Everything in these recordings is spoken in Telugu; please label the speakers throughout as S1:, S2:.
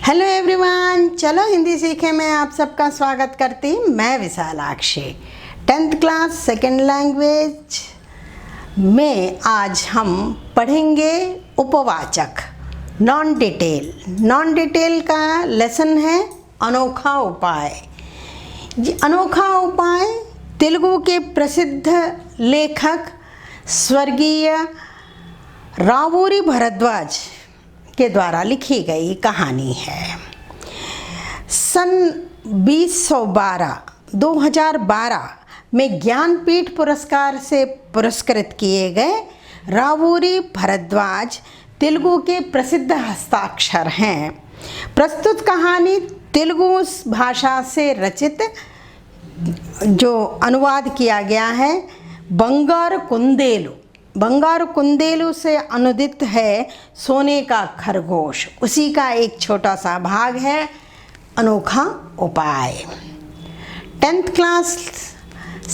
S1: हेलो एवरीवन, चलो हिंदी सीखे में आप सबका स्वागत करती हूँ। मैं Vishalakshi 10th class second language में आज हम पढ़ेंगे उपवाचक नॉन डिटेल का लेसन है अनोखा उपाय। ये अनोखा उपाय तेलुगु के प्रसिद्ध लेखक स्वर्गीय रावूरी भरद्वाज के द्वारा लिखी गई कहानी है। सन 2012 में ज्ञानपीठ पुरस्कार से पुरस्कृत किए गए रावूरी भरद्वाज तेलुगु के प्रसिद्ध हस्ताक्षर हैं। प्रस्तुत कहानी तेलुगु भाषा से रचित जो अनुवाद किया गया है बंगारू कुंदेलु से अनुदित है सोने का खरगोश। उसी का एक छोटा सा भाग है अनोखा उपाय। 10th क्लास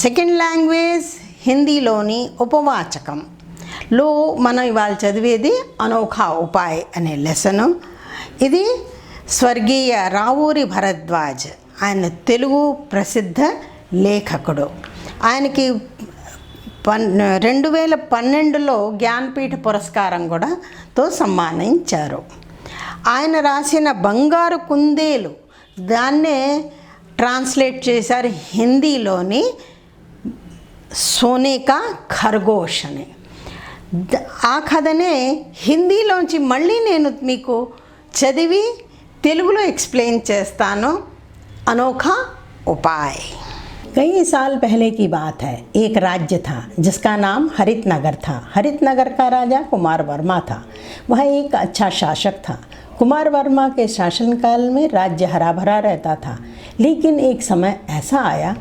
S1: సెకండ్ లాంగ్వేజ్ హిందీలోని ఉపవాచకంలో మనం ఇవాళ చదివేది అనోఖా ఉపాయ్ అనే లెసను. ఇది స్వర్గీయ రావూరి భరద్వాజ్, ఆయన తెలుగు ప్రసిద్ధ లేఖకుడు. ఆయనకి 2012లో జ్ఞానపీఠ పురస్కారం కూడా సమ్మానించారు. ఆయన రాసిన బంగారు కుందేలు దాన్నే ట్రాన్స్లేట్ చేశారు హిందీలోని సోనే కా ఖర్గోష్ అని. ఆ కథనే హిందీలోంచి మళ్ళీ నేను మీకు చదివి తెలుగులో ఎక్స్ప్లెయిన్ చేస్తాను. अनोखा उपाय। कई साल पहले की बात है। एक राज्य था जिसका नाम हरितनगर था। हरितनगर का राजा कुमार वर्मा था। वह एक अच्छा शासक था। कुमार वर्मा के शासनकाल में राज्य हरा भरा रहता था, लेकिन एक समय ऐसा आया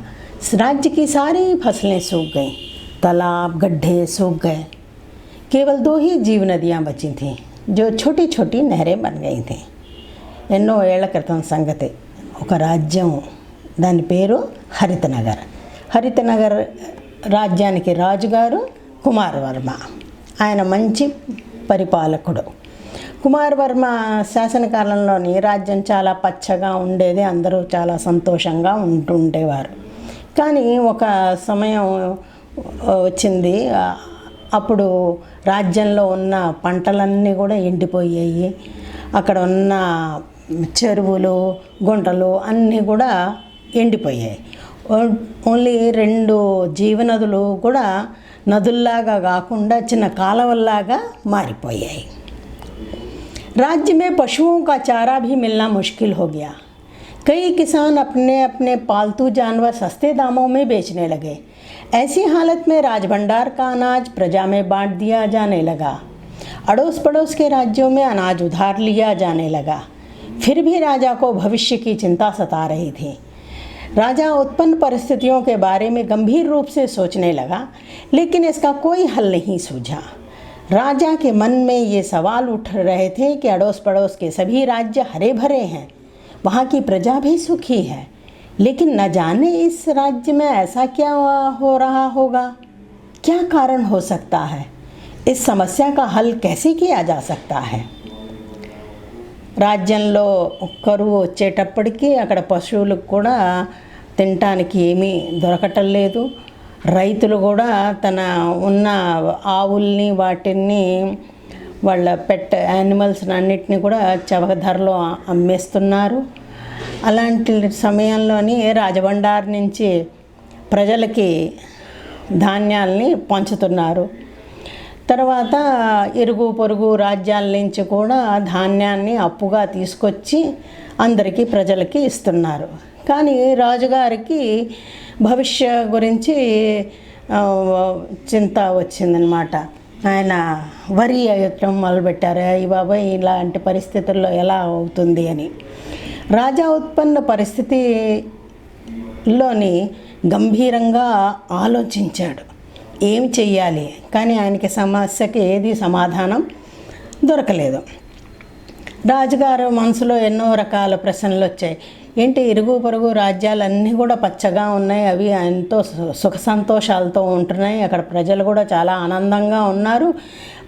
S1: राज्य की सारी फसलें सूख गईं, तालाब गड्ढे सूख गए। केवल 2 ही जीव नदियाँ बची थीं जो छोटी छोटी नहरें बन गई थीं. ఎన్నో ఏళ్ల క్రితం సంగతి. ఒక రాజ్యం, దాని పేరు హరితనగర్ రాజ్యానికి రాజుగారు కుమార్ వర్మ. ఆయన మంచి పరిపాలకుడు. కుమార్ వర్మ శాసనకాలంలోని రాజ్యం చాలా పచ్చగా ఉండేది. అందరూ చాలా సంతోషంగా ఉంటుండేవారు. కానీ ఒక సమయం వచ్చింది. అప్పుడు రాజ్యంలో ఉన్న పంటలన్నీ కూడా ఎండిపోయాయి. అక్కడ ఉన్న చెరువులు గుంటలు అన్నీ కూడా ఎండిపోయాయి. ఓన్లీ 2 జీవనదులు కూడా నదుల్లాగా కాకుండా చిన్న కాలువల్లాగా మారిపోయాయి. राज्य में पशुओं का चारा भी मिलना मुश्किल हो गया. कई किसान अपने अपने पालतू जानवर सस्ते दामों में बेचने लगे. ऐसी हालत में राजभंडार का अनाज प्रजा में बांट दिया जाने लगा. अड़ोस पड़ोस के राज्यों में अनाज उधार लिया जाने लगा. फिर भी राजा को भविष्य की चिंता सता रही थी. राजा उत्पन्न परिस्थितियों के बारे में गंभीर रूप से सोचने लगा, लेकिन इसका कोई हल नहीं सूझा. राजा के मन में ये सवाल उठ रहे थे कि अड़ोस पड़ोस के सभी राज्य हरे भरे हैं, वहाँ की प्रजा भी सुखी है, लेकिन न जाने इस राज्य में ऐसा क्या हो रहा होगा. क्या कारण हो सकता है? इस समस्या का हल कैसे किया जा सकता है? రాజ్యంలో కరువు వచ్చేటప్పటికి అక్కడ పశువులకు కూడా తినటానికి ఏమీ దొరకటం లేదు. రైతులు కూడా తన ఉన్న ఆవుల్ని వాటిని వాళ్ళ పెట్ యానిమల్స్ని అన్నిటిని కూడా చవక ధరలో అమ్మేస్తున్నారు. అలాంటి సమయంలోని రాజభండార్ నుంచి ప్రజలకి ధాన్యాల్ని పంచుతున్నారు. తర్వాత ఇరుగు పొరుగు రాజ్యాల నుంచి కూడా ధాన్యాన్ని అప్పుగా తీసుకొచ్చి అందరికీ ప్రజలకి ఇస్తున్నారు. కానీ రాజుగారికి భవిష్య గురించి చింత వచ్చిందనమాట. ఆయన వరి అయ్యటం మొదలుపెట్టారు. ఈ బాబాయ్ ఇలాంటి పరిస్థితుల్లో ఎలా అవుతుంది అని. రాజా ఉత్పన్న పరిస్థితిలోని గంభీరంగా ఆలోచించాడు. ఏం చెయ్యాలి? కానీ ఆయనకి సమస్యకి ఏది సమాధానం దొరకలేదు. రాజుగారు మనసులో ఎన్నో రకాల ప్రశ్నలు వచ్చాయి. ఏంటి, ఇరుగు పొరుగు రాజ్యాలన్నీ కూడా పచ్చగా ఉన్నాయి, అవి ఎంతో సుఖ సంతోషాలతో ఉంటున్నాయి, అక్కడ ప్రజలు కూడా చాలా ఆనందంగా ఉన్నారు.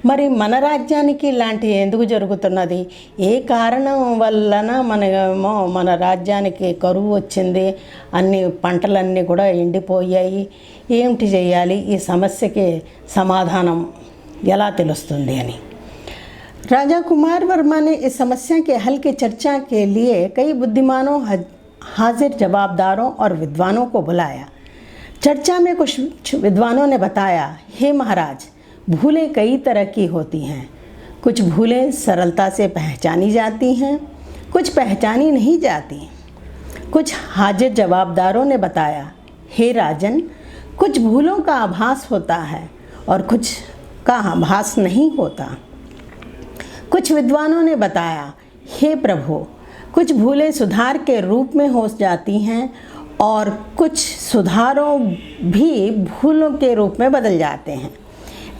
S1: మరి మన రాజ్యానికి ఇలాంటి ఎందుకు జరుగుతున్నది? ఏ కారణం వలన మన రాజ్యానికి కరువు వచ్చింది, అన్ని పంటలన్నీ కూడా ఎండిపోయాయి, ఏమిటి చేయాలి, ఈ సమస్యకి సమాధానం ఎలా తెలుస్తుంది అని राजा कुमार वर्मा ने इस समस्या के हल की चर्चा के लिए कई बुद्धिमानों, हाजिर जवाबदारों और विद्वानों को बुलाया। चर्चा में कुछ विद्वानों ने बताया, हे महाराज, भूलें कई तरह की होती हैं। कुछ भूलें सरलता से पहचानी जाती हैं, कुछ पहचानी नहीं जाती। कुछ हाजिर जवाबदारों ने बताया, हे राजन, कुछ भूलों का आभास होता है और कुछ का आभास नहीं होता। कुछ विद्वानों ने बताया, हे प्रभु, कुछ भूलें सुधार के रूप में हो जाती हैं और कुछ सुधारों भी भूलों के रूप में बदल जाते हैं।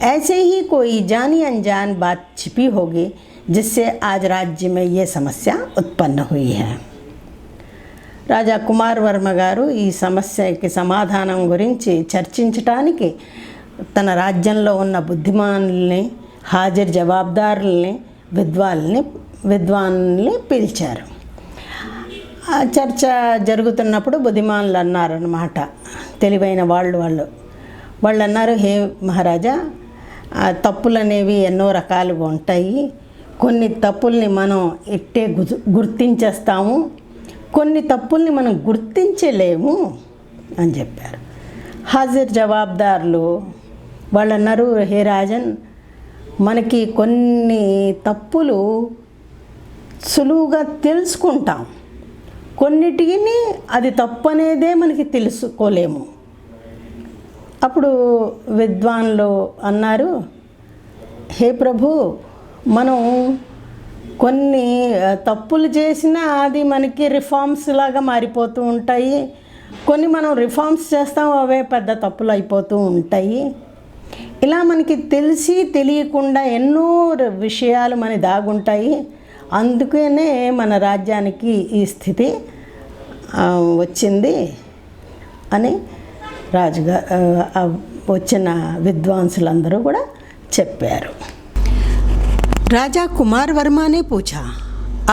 S1: ऐसे ही कोई जानी अनजान बात छिपी होगी जिससे आज राज्य में ये समस्या उत्पन्न हुई है। రాజా కుమార్ వర్మ గారు ఈ సమస్యకి సమాధానం గురించి చర్చించడానికి తన రాజ్యంలో ఉన్న బుద్ధిమానుల్ని, హాజరు జవాబుదారుల్ని, విద్వాన్ని పిలిచారు. ఆ చర్చ జరుగుతున్నప్పుడు బుద్ధిమానులు అన్నారన్నమాట, తెలివైన వాళ్ళు అన్నారు, హే మహారాజా, తప్పులు అనేవి ఎన్నో రకాలుగా ఉంటాయి. కొన్ని తప్పుల్ని మనం ఇట్టే గుర్తించేస్తాము, కొన్ని తప్పుల్ని మనం గుర్తించలేము అని చెప్పారు. హాజరు జవాబుదారులు వాళ్ళు అన్నారు, హే రాజన్, మనకి కొన్ని తప్పులు సులువుగా తెలుసుకుంటాం, కొన్నిటిని అది తప్పు అనేదే మనకి తెలుసుకోలేము. అప్పుడు విద్వాన్లు అన్నారు, హే ప్రభు, మనం కొన్ని తప్పులు చేసినా అది మనకి రిఫార్మ్స్ లాగా మారిపోతూ ఉంటాయి, కొన్ని మనం రిఫార్మ్స్ చేస్తాం, అవే పెద్ద తప్పులు అయిపోతూ ఉంటాయి. ఇలా మనకి తెలిసి తెలియకుండా ఎన్నో విషయాలు మన దాగుంటాయి. అందుకనే మన రాజ్యానికి ఈ స్థితి వచ్చింది అని వచ్చిన విద్వాంసులందరూ కూడా చెప్పారు. राजा कुमार वर्मा ने पूछा,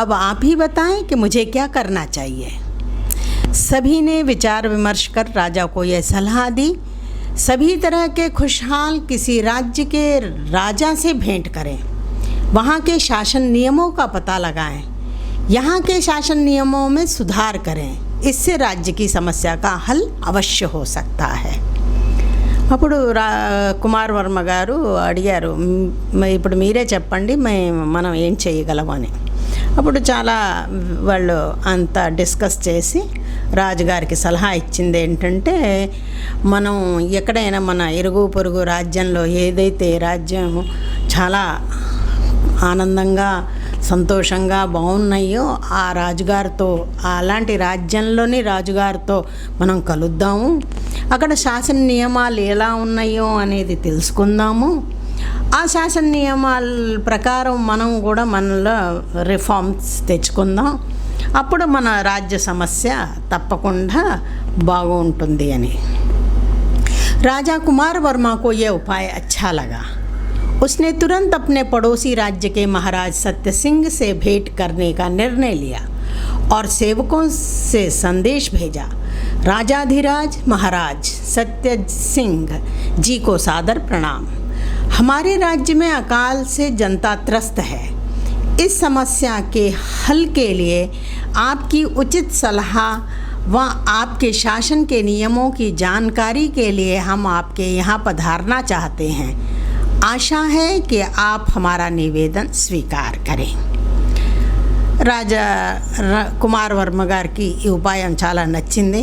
S1: अब आप ही बताएं कि मुझे क्या करना चाहिए। सभी ने विचार विमर्श कर राजा को यह सलाह दी, सभी तरह के खुशहाल किसी राज्य के राजा से भेंट करें, वहाँ के शासन नियमों का पता लगाएं, यहाँ के शासन नियमों में सुधार करें, इससे राज्य की समस्या का हल अवश्य हो सकता है। అప్పుడు కుమార్ వర్మ గారు అడిగారు, ఇప్పుడు మీరే చెప్పండి, మనం ఏం చేయగలమని. అప్పుడు చాలా వాళ్ళు అంతా డిస్కస్ చేసి రాజుగారికి సలహా ఇచ్చింది ఏంటంటే, మనం ఎక్కడైనా మన ఇరుగు పొరుగు రాజ్యంలో ఏదైతే రాజ్యం చాలా ఆనందంగా సంతోషంగా బాగున్నాయో ఆ రాజుగారితో, అలాంటి రాజ్యంలోని రాజుగారితో మనం కలుద్దాము, అక్కడ శాసన నియమాలు ఎలా ఉన్నాయో అనేది తెలుసుకుందాము, ఆ శాసన నియమాల ప్రకారం మనం కూడా మనలో రిఫార్మ్స్ తెచ్చుకుందాం, అప్పుడు మన రాజ్య సమస్య తప్పకుండా బాగుంటుంది అని. రాజా కుమార్ వర్మ को यह उपाय अच्छा लगा। उसने तुरंत अपने पड़ोसी राज्य के महाराज सत्य सिंह से भेंट करने का निर्णय लिया और सेवकों से संदेश भेजा, राजाधिराज महाराज सत्य सिंह जी को सादर प्रणाम। हमारे राज्य में अकाल से जनता त्रस्त है। इस समस्या के हल के लिए आपकी उचित सलाह व आपके शासन के नियमों की जानकारी के लिए हम आपके यहाँ पधारना चाहते हैं। आशा है कि आप हमारा निवेदन स्वीकार करें। రాజా కుమార్ వర్మ గారికి ఈ ఉపాయం చాలా నచ్చింది.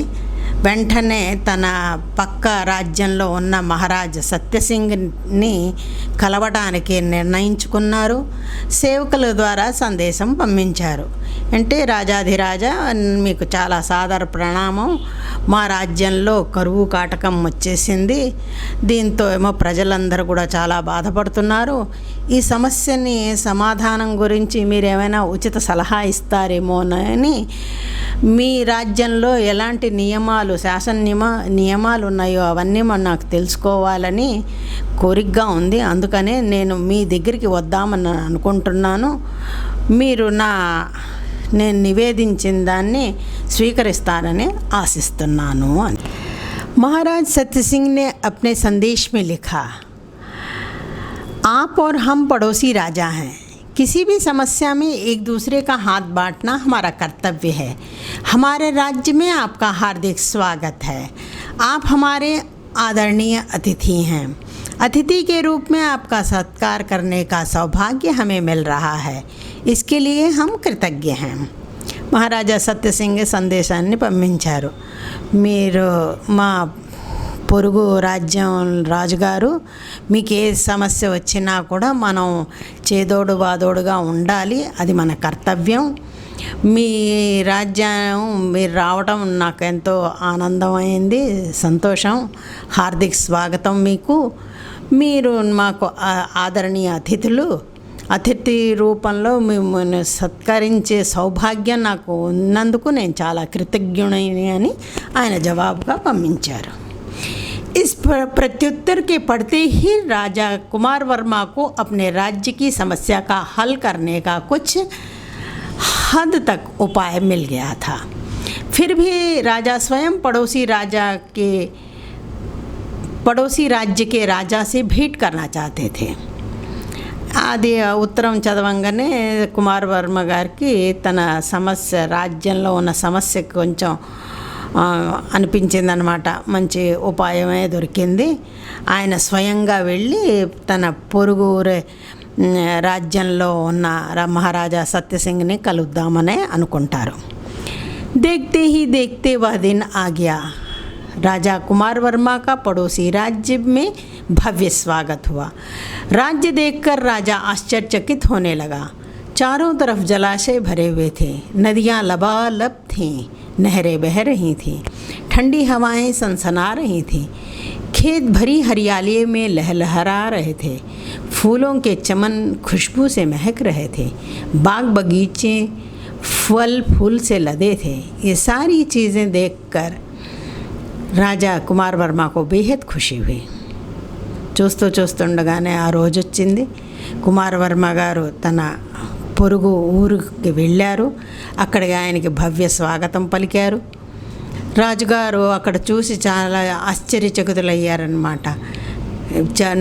S1: వెంటనే తన పక్క రాజ్యంలో ఉన్న మహారాజా సత్యసింగ్ని కలవడానికి నిర్ణయించుకున్నారు. సేవకుల ద్వారా సందేశం పంపించారు. అంటే, రాజాధిరాజా, మీకు చాలా సాదర ప్రణామం, మా రాజ్యంలో కరువు కాటకం వచ్చేసింది, దీంతో ఏమో ప్రజలందరూ కూడా చాలా బాధపడుతున్నారు, ఈ సమస్యని సమాధానం గురించి మీరేమైనా ఉచిత సలహా ఇస్తారేమోనని మీ రాజ్యంలో ఎలాంటి నియమాలు నియమాలు ఉన్నాయో అవన్నీ నాకు తెలుసుకోవాలని కోరికగా ఉంది. అందుకనే నేను మీ దగ్గరికి వద్దామని అనుకుంటున్నాను. మీరు నేను నివేదించిన దాన్ని స్వీకరిస్తారని ఆశిస్తున్నాను అని. महाराज सत्य सिंह ने अपने संदेश में लिखा, आप और हम पड़ोसी राजा हैं। किसी भी समस्या में एक दूसरे का हाथ बांटना हमारा कर्तव्य है। हमारे राज्य में आपका हार्दिक स्वागत है। आप हमारे आदरणीय अतिथि हैं। अतिथि के रूप में आपका सत्कार करने का सौभाग्य हमें मिल रहा है। इसके लिए हम कृतज्ञ हैं। మహారాజా సత్యసింగ్ సందేశాన్ని పంపించారు. మీరు మా పొరుగు రాజ్యం రాజుగారు, మీకు ఏ సమస్య వచ్చినా కూడా మనం చేదోడు వాదోడుగా ఉండాలి, అది మన కర్తవ్యం. మీ రాజ్యం మీరు రావడం నాకు ఎంతో ఆనందమైంది, సంతోషం. హార్దిక స్వాగతం మీకు. మీరు మాకు ఆదరణీయ అతిథి రూపంలో మిమ్మల్ని సత్కరించే సౌభాగ్యం నాకు ఉన్నందుకు నేను చాలా కృతజ్ఞుడిని అని ఆయన జవాబుగా పంపించారు. इस प्रत्युत्तर के पढ़ते ही राजा कुमार वर्मा को अपने राज्य की समस्या का हल करने का कुछ हद तक उपाय मिल गया था। फिर भी राजा स्वयं पड़ोसी राज्य के राजा से भेंट करना चाहते थे। అది ఉత్తరం చదవంగానే కుమార్ వర్మ గారికి తన రాజ్యంలో ఉన్న సమస్య కొంచెం అనిపించిందనమాట. మంచి ఉపాయమే దొరికింది. ఆయన స్వయంగా వెళ్ళి తన పొరుగు రాజ్యంలో ఉన్న మహారాజా సత్యసింగ్ని కలుద్దామనే అనుకుంటారు. देखते ही देखते वह दिन आ गया। राजा कुमार वर्मा का पड़ोसी राज्य में भव्य स्वागत हुआ। राज्य देखकर राजा आश्चर्यचकित होने लगा। चारों तरफ जलाशय भरे हुए थे, नदियाँ लबालब थीं, नहरें बह रही थीं, ठंडी हवाएं सनसना रही थीं, खेत भरी हरियाली में लहलहा रहे थे, फूलों के चमन खुशबू से महक रहे थे, बाग बगीचे फल फूल से लदे थे। ये सारी चीज़ें देखकर రాజా కుమార్ వర్మకు బేహద్ ఖుషి హుయి. చూస్తుండగానే ఆ రోజు వచ్చింది. కుమార్ వర్మ గారు తన పొరుగు ఊరికి వెళ్ళారు. అక్కడ ఆయనకి భవ్య స్వాగతం పలికారు. రాజుగారు అక్కడ చూసి చాలా ఆశ్చర్యచకితులయ్యారన్నమాట.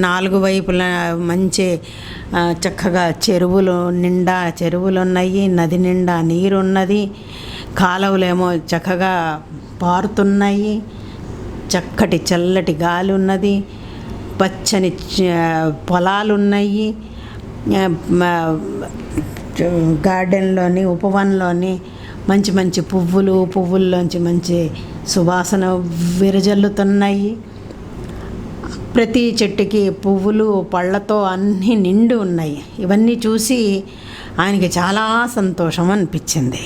S1: నాలుగు వైపుల మంచి చక్కగా చెరువులు ఉన్నాయి, నది నిండా నీరున్నది, కాలువలేమో చక్కగా పారుతున్నాయి, చక్కటి చల్లటి గాలి ఉన్నది, పచ్చని పొలాలున్నాయి. గార్డెన్లోని ఉపవనంలోని మంచి మంచి పువ్వుల్లోంచి మంచి సువాసన విరజల్లుతున్నాయి. ప్రతి చెట్టుకి పువ్వులు పళ్ళతో అన్నీ నిండి ఉన్నాయి. ఇవన్నీ చూసి ఆయనకి చాలా సంతోషం అనిపించింది.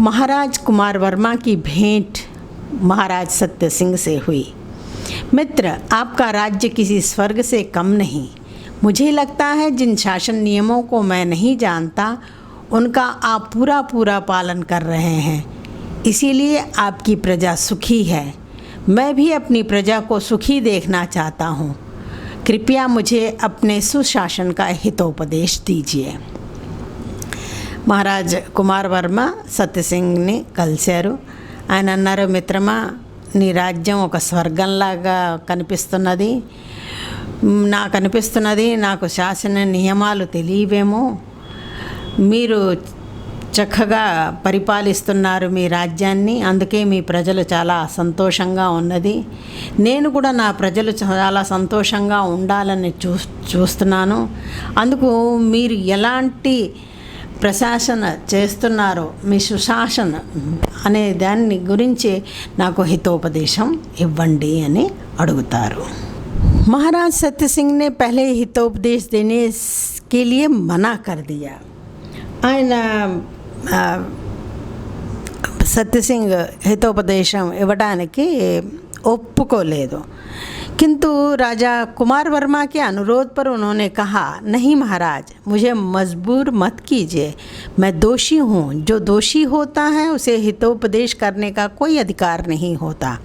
S1: महाराज कुमार वर्मा की भेंट महाराज सत्य सिंह से हुई। मित्र, आपका राज्य किसी स्वर्ग से कम नहीं। मुझे लगता है जिन शासन नियमों को मैं नहीं जानता उनका आप पूरा पालन कर रहे हैं, इसीलिए आपकी प्रजा सुखी है। मैं भी अपनी प्रजा को सुखी देखना चाहता हूँ। कृपया मुझे अपने सुशासन का हितोपदेश दीजिए। మహారాజ్ కుమార్ వర్మ సత్యసింగ్ని కలిశారు. ఆయన అన్నారు, మిత్రమా, నీ రాజ్యం ఒక స్వర్గంలాగా కనిపిస్తున్నది. నాకు శాసన నియమాలు తెలియవేమో. మీరు చక్కగా పరిపాలిస్తున్నారు మీ రాజ్యాన్ని, అందుకే మీ ప్రజలు చాలా సంతోషంగా ఉన్నది. నేను కూడా నా ప్రజలు చాలా సంతోషంగా ఉండాలని చూస్తున్నాను. అందుకు మీరు ఎలాంటి ప్రశాసన చేస్తున్నారో, మీ సుశాసన అనే దాన్ని గురించి నాకు హితోపదేశం ఇవ్వండి అని అడుగుతారు. महाराज सत्य सिंह ने पहले हितोपदेश देने के लिए मना कर दिया. ఆయన సత్యసింగ్ హితోపదేశం ఇవ్వడానికి ఒప్పుకోలేదు. किंतु राजा कुमार वर्मा के अनुरोध पर उन्होंने कहा, नहीं महाराज, मुझे मजबूर मत कीजिए। मैं दोषी हूँ। जो दोषी होता है उसे हितोपदेश करने का कोई अधिकार नहीं होता।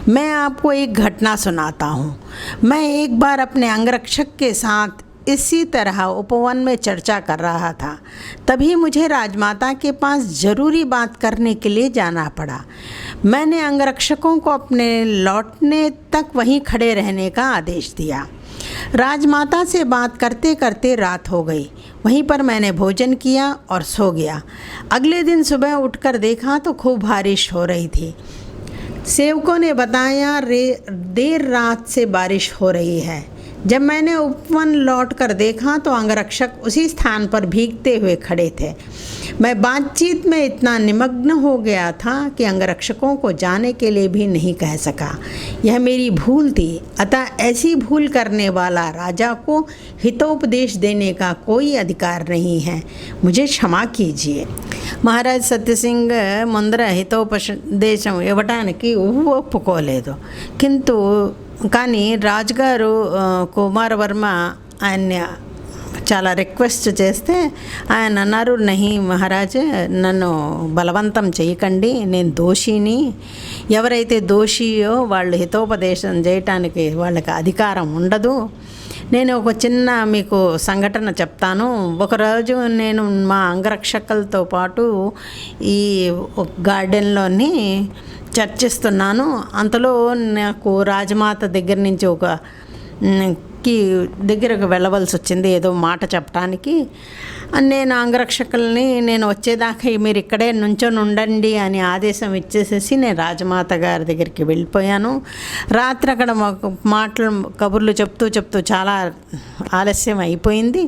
S1: मैं आपको एक घटना सुनाता हूँ। मैं एक बार अपने अंगरक्षक के साथ इसी तरह उपवन में चर्चा कर रहा था। तभी मुझे राजमाता के पास ज़रूरी बात करने के लिए जाना पड़ा। मैंने अंगरक्षकों को अपने लौटने तक वहीं खड़े रहने का आदेश दिया। राजमाता से बात करते करते रात हो गई। वहीं पर मैंने भोजन किया और सो गया। अगले दिन सुबह उठकर देखा तो खूब बारिश हो रही थी। सेवकों ने बताया देर रात से बारिश हो रही है। जब मैंने उपवन लौट कर देखा तो अंगरक्षक उसी स्थान पर भीगते हुए खड़े थे। मैं बातचीत में इतना निमग्न हो गया था कि अंगरक्षकों को जाने के लिए भी नहीं कह सका। यह मेरी भूल थी। अतः ऐसी भूल करने वाला राजा को हितोपदेश देने का कोई अधिकार नहीं है। मुझे क्षमा कीजिए। మహారాజ్ సత్యసింగ్ ముందర హితోపదేశం ఇవ్వటానికి ఒప్పుకోలేదు. కానీ రాజుగారు కుమారవర్మ ఆయన్ని చాలా రిక్వెస్ట్ చేస్తే ఆయన అన్నారు, నహి మహారాజ్, నన్ను బలవంతం చేయకండి, నేను దోషిని. ఎవరైతే దోషియో వాళ్ళు హితోపదేశం చేయటానికి వాళ్ళకి అధికారం ఉండదు. నేను ఒక చిన్న మీకు సంఘటన చెప్తాను. ఒకరోజు నేను మా అంగరక్షకులతో పాటు ఈ గార్డెన్లోని చర్చిస్తున్నాను. అంతలో నాకు రాజమాత దగ్గర నుంచి దగ్గరకు వెళ్ళవలసి వచ్చింది ఏదో మాట చెప్పడానికి. నేను అంగరక్షకుల్ని నేను వచ్చేదాకా మీరు ఇక్కడే నుంచొని ఉండండి అని ఆదేశం ఇచ్చేసేసి నేను రాజమాత గారి దగ్గరికి వెళ్ళిపోయాను. రాత్రి అక్కడ కబుర్లు చెప్తూ చాలా ఆలస్యం అయిపోయింది.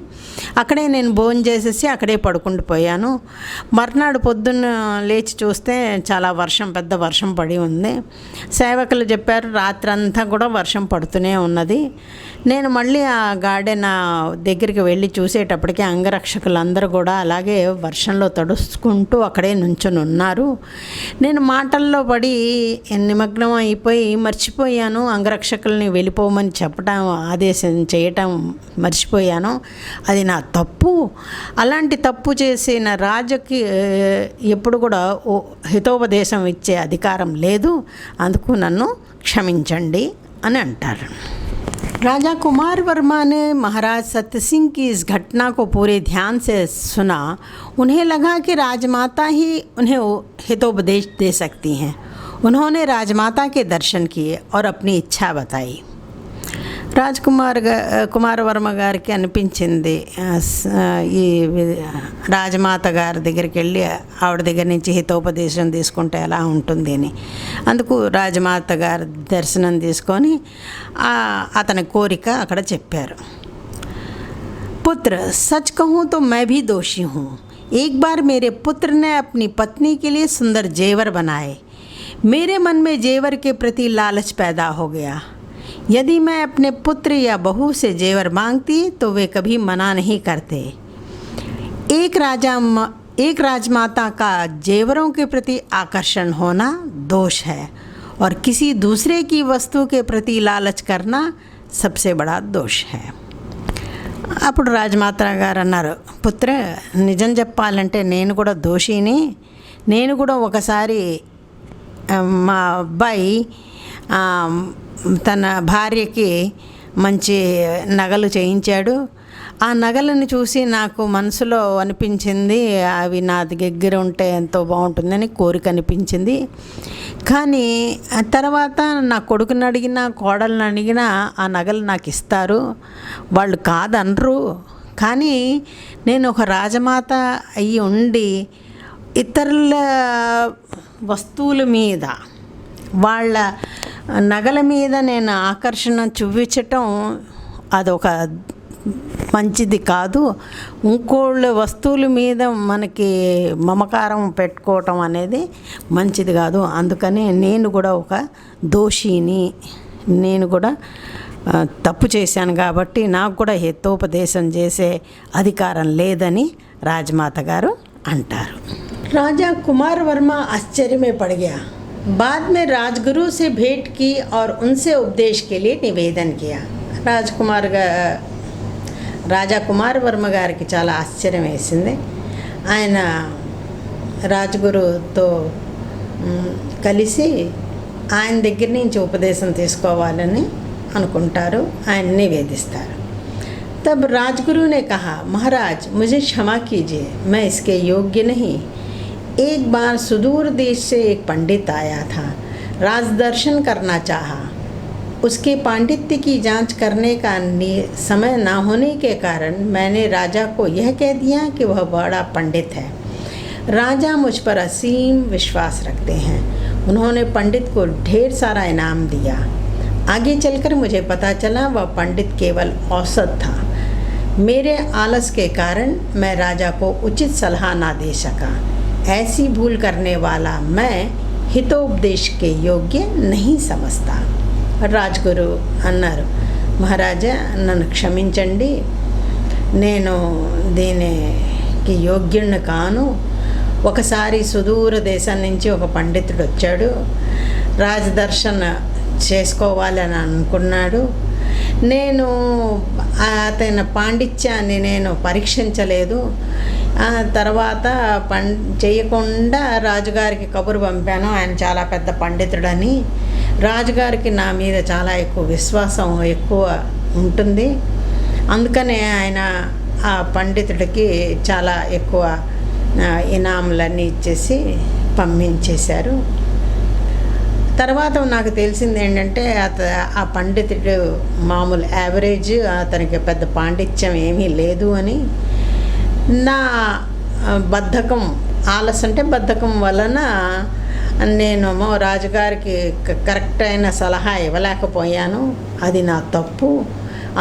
S1: అక్కడే నేను భోజనం చేసేసి అక్కడే పడుకుండిపోయాను. మర్నాడు పొద్దున్న లేచి చూస్తే చాలా పెద్ద వర్షం పడి ఉంది. సేవకులు చెప్పారు రాత్రంతా కూడా వర్షం పడుతూనే ఉన్నది. నేను మళ్ళీ ఆ గార్డెన్ దగ్గరికి వెళ్ళి చూసేటప్పటికి అంగరక్షకులందరూ కూడా అలాగే వర్షంలో తడుచుకుంటూ అక్కడే నుంచొని ఉన్నారు. నేను మాటల్లో పడి నిమగ్నం అయిపోయి మర్చిపోయాను. అంగరక్షకుల్ని వెళ్ళిపోమని చెప్పడం ఆదేశం చేయటం మర్చిపోయాను. అది నా తప్పు. అలాంటి తప్పు చేసిన రాజుకి ఎప్పుడు కూడా హితోపదేశం ఇచ్చే అధికారం లేదు. అందుకు నన్ను క్షమించండి అని అంటారు. राजा कुमार वर्मा ने महाराज सत्य सिंह की इस घटना को पूरे ध्यान से सुना। उन्हें लगा कि राजमाता ही उन्हें हितोपदेश दे सकती हैं। उन्होंने राजमाता के दर्शन किए और अपनी इच्छा बताई। కుమార్ వర్మ గారికి అనిపించింది ఈ రాజమాత గారి దగ్గరికి వెళ్ళి ఆవిడ దగ్గర నుంచి హితోపదేశం తీసుకుంటే ఎలా ఉంటుంది అని. అందుకు రాజమాత గారి దర్శనం తీసుకొని అతని కోరిక అక్కడ చెప్పారు. पुत्र, सच कहूँ तो मैं भी दोषी हूँ। एक बार मेरे पुत्र ने अपनी पत्नी के लिए सुंदर जेवर बनाए। मेरे मन में जेवर के प्रति लालच पैदा हो गया। यदि मैं अपने पुत्र या बहू से जेवर मांगती तो वे कभी मना नहीं करते। एक राजमाता का जेवरों के प्रति आकर्षण होना दोष है और किसी दूसरे की वस्तु के प्रति लालच करना सबसे बड़ा दोष है। అప్పుడు రాజమాత గారు అన్నారు, పుత్ర, నిజం చెప్పాలంటే నేను కూడా దోషిని. నేను కూడా ఒకసారి మా అబ్బాయి తన భార్యకి మంచి నగలు చేయించాడు. ఆ నగలను చూసి నాకు మనసులో అనిపించింది అవి నా దగ్గర ఉంటే ఎంతో బాగుంటుందని కోరిక అనిపించింది. కానీ తర్వాత నా కొడుకుని అడిగినా కోడల్ని అడిగినా ఆ నగలు నాకు ఇస్తారు, వాళ్ళు కాదనరు. కానీ నేను ఒక రాజమాత అయ్యి ఉండి ఇతరుల వస్తువుల మీద వాళ్ళ నగల మీద నేను ఆకర్షణ చూపించటం అదొక మంచిది కాదు. ఇంకోళ్ళ వస్తువుల మీద మనకి మమకారం పెట్టుకోవటం అనేది మంచిది కాదు. అందుకని నేను కూడా ఒక దోషిని, నేను కూడా తప్పు చేశాను కాబట్టి నాకు కూడా హితోపదేశం చేసే అధికారం లేదని రాజమాత గారు అంటారు. రాజా కుమార్ వర్మ ఆశ్చర్య में पड़ गया। बाद में राजगुरु से भेंट की और उनसे उपदेश के लिए निवेदन किया। రాజా కుమార్ వర్మ గారికి చాలా ఆశ్చర్యం వేసింది. ఆయన రాజగురుతో కలిసి ఆయన దగ్గర నుంచి ఉపదేశం తీసుకోవాలని అనుకుంటారు, ఆయన నివేదిస్తారు. तब राजगुरु ने कहा, महाराज मुझे क्षमा कीजिए, मैं इसके योग्य नहीं. एक बार सुदूर देश से एक पंडित आया था, राज दर्शन करना चाहा. उसके पांडित्य की जांच करने का समय ना होने के कारण मैंने राजा को यह कह दिया कि वह बड़ा पंडित है. राजा मुझ पर असीम विश्वास रखते हैं. उन्होंने पंडित को ढेर सारा इनाम दिया. आगे चलकर मुझे पता चला वह पंडित केवल औसत था. मेरे आलस के कारण मैं राजा को उचित सलाह ना दे सका. ऐसी भूल करने वाला मैं हितोपदेश के योग्य नहीं समझता. రాజగురు అన్నారు, మహారాజా నన్ను క్షమించండి, నేను దీనికి యోగ్యుణ్ణి కాను. ఒకసారి సుదూర దేశం నుంచి ఒక పండితుడు వచ్చాడు, రాజదర్శన చేసుకోవాలని అనుకున్నాడు. నేను అతని పాండిత్యాన్ని నేను పరీక్షించలేదు. తర్వాత చేయకుండా రాజుగారికి కబురు పంపాను, ఆయన చాలా పెద్ద పండితుడని. రాజుగారికి నా మీద చాలా ఎక్కువ విశ్వాసం ఎక్కువ ఉంటుంది. అందుకనే ఆయన ఆ పండితుడికి చాలా ఎక్కువ ఇనాములన్నీ ఇచ్చేసి పంపించేశారు. తర్వాత నాకు తెలిసింది ఏంటంటే ఆ పండితుడు మామూలు యావరేజ్, అతనికి పెద్ద పాండిత్యం ఏమీ లేదు అని. నా బద్ధకం, ఆలస్యం అంటే బద్ధకం వలన నేనేమో రాజుగారికి కరెక్ట్ అయిన సలహా ఇవ్వలేకపోయాను, అది నా తప్పు.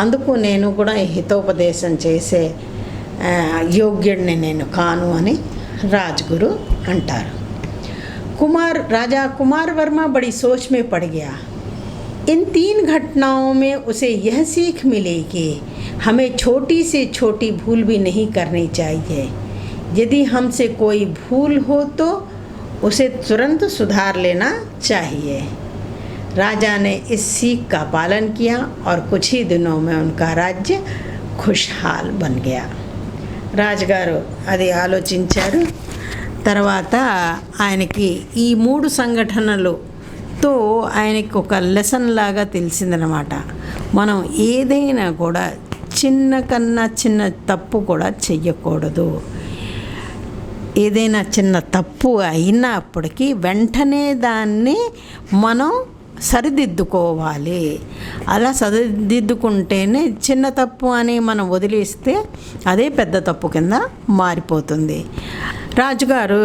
S1: అందుకు నేను కూడా హితోపదేశం చేసే యోగ్యుడిని నేను కాను అని రాజగురు అంటారు. राजा कुमार वर्मा बड़ी सोच में पड़ गया. इन 3 घटनाओं में उसे यह सीख मिली कि हमें छोटी से छोटी भूल भी नहीं करनी चाहिए. यदि हमसे कोई भूल हो तो उसे तुरंत सुधार लेना चाहिए. राजा ने इस सीख का पालन किया और कुछ ही दिनों में उनका राज्य खुशहाल बन गया. రాజుగారు అది ఆలోచించారు. తర్వాత ఆయనకి ఈ 3 సంఘటనలతో ఆయనకి ఒక లెసన్ లాగా తెలిసిందనమాట. మనం ఏదైనా కూడా చిన్న కన్నా చిన్న తప్పు కూడా చెయ్యకూడదు. ఏదైనా చిన్న తప్పు అయినప్పటికీ వెంటనే దాన్ని మనం సరిదిద్దుకోవాలి. అలా సరిదిద్దుకుంటేనే, చిన్న తప్పు అని మనం వదిలేస్తే అదే పెద్ద తప్పు కింద మారిపోతుంది. రాజుగారు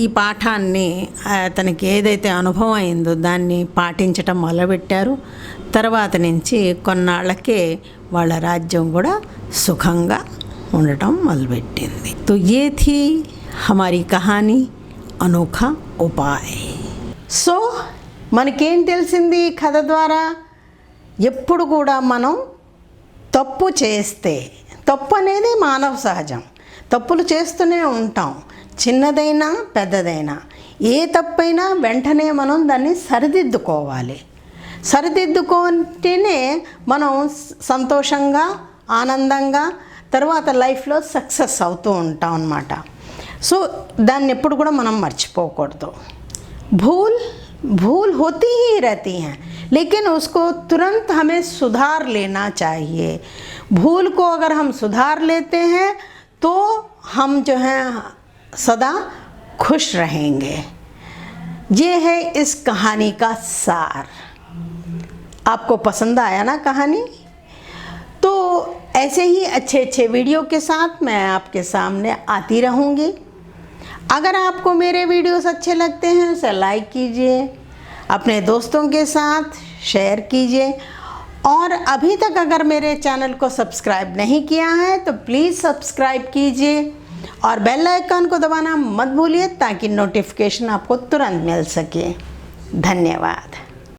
S1: ఈ పాఠాన్ని, అతనికి ఏదైతే అనుభవం అయిందో దాన్ని పాటించటం మొదలుపెట్టారు. తర్వాత నుంచి కొన్నాళ్ళకే వాళ్ళ రాజ్యం కూడా సుఖంగా ఉండటం మొదలుపెట్టింది. తో ఏ థీ హమారీ కహానీ అనోఖా ఉపాయ్. సో మనకేం తెలిసింది ఈ కథ ద్వారా? ఎప్పుడు కూడా మనం తప్పు చేస్తే, తప్పు అనేది మానవ సహజం, తప్పులు చేస్తూనే ఉంటాం, చిన్నదైనా పెద్దదైనా. ఏ తప్పైనా వెంటనే మనం దాన్ని సరిదిద్దుకోవాలి. సరిదిద్దుకుంటేనే మనం సంతోషంగా, ఆనందంగా తర్వాత లైఫ్లో సక్సెస్ అవుతూ ఉంటాం అన్నమాట. సో దాన్ని ఎప్పుడు కూడా మనం మర్చిపోకూడదు. भूल होती ही रहती हैं, लेकिन उसको तुरंत हमें सुधार लेना चाहिए. भूल को अगर हम सुधार लेते हैं तो हम जो हैं सदा खुश रहेंगे. ये है इस कहानी का सार. आपको पसंद आया ना कहानी? तो ऐसे ही अच्छे वीडियो के साथ मैं आपके सामने आती रहूँगी. अगर आपको मेरे वीडियोस अच्छे लगते हैं उसे लाइक कीजिए, अपने दोस्तों के साथ शेयर कीजिए, और अभी तक अगर मेरे चैनल को सब्सक्राइब नहीं किया है तो प्लीज़ सब्सक्राइब कीजिए और बेल आइकन को दबाना मत भूलिए ताकि नोटिफिकेशन आपको तुरंत मिल सके. धन्यवाद.